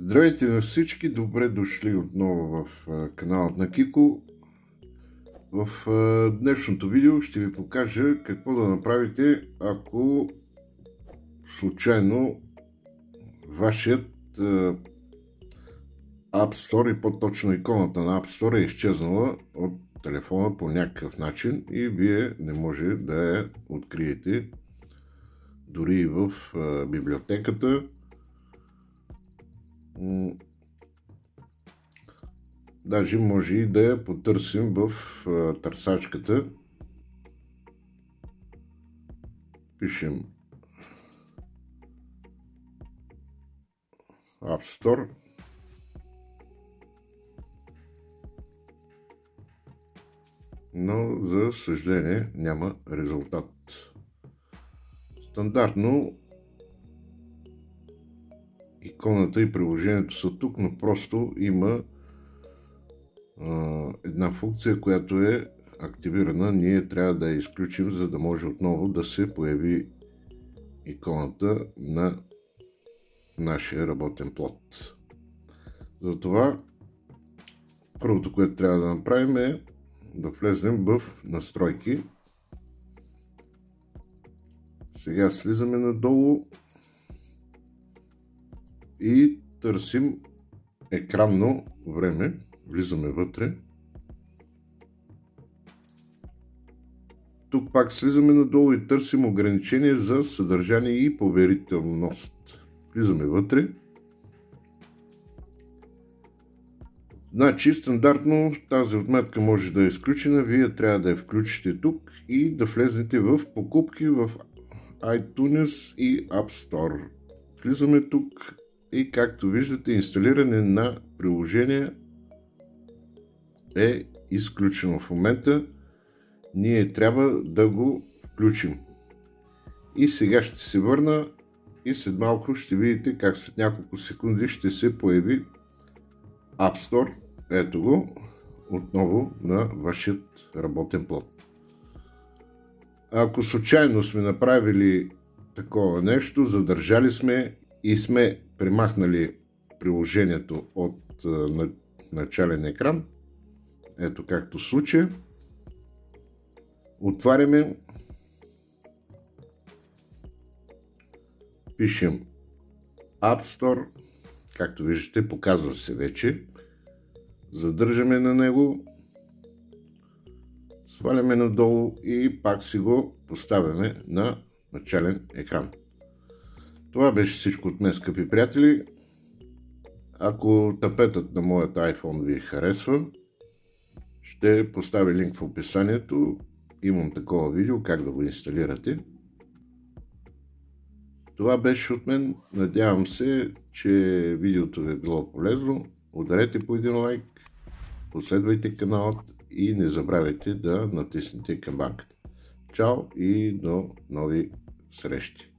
Здравейте на всички, добре дошли отново в каналът на Кико. В днешното видео ще ви покажа какво да направите, ако случайно вашият App Store и по-точно иконата на App Store е изчезнала от телефона по някакъв начин и вие не може да я откриете дори и в библиотеката. Даже може и да я потърсим в търсачката. Пишем App Store. Но за съжаление няма резултат. Стандартно иконата и приложението са тук, но просто има една функция, която е активирана. Ние трябва да я изключим, за да може отново да се появи иконата на нашия работен плод. Затова първото, което трябва да направим, е да влезем в настройки. Сега слизаме надолу и търсим екранно време. Влизаме вътре. Тук пак слизаме надолу и търсим ограничение за съдържание и поверителност. Влизаме вътре. Значи стандартно тази отметка може да е изключена. Вие трябва да я включите тук и да влезнете в покупки в iTunes и App Store. Влизаме тук и както виждате, инсталиране на приложения е изключено в момента. Ние трябва да го включим. И сега ще се върна и след малко ще видите как след няколко секунди ще се появи App Store. Ето го отново на вашият работен плод. Ако случайно сме направили такова нещо, задържали сме и сме премахнали приложението от начален екран, ето както в случая, отваряме, пишем App Store, както виждате, показва се вече, задържаме на него, сваляме надолу и пак си го поставяме на начален екран. Това беше всичко от мен, скъпи приятели. Ако тапетът на моят iPhone ви харесва, ще поставя линк в описанието. Имам такова видео как да го инсталирате. Това беше от мен. Надявам се, че видеото ви е било полезно. Ударете по един лайк, последвайте каналът и не забравяйте да натиснете камбанката. Чао и до нови срещи!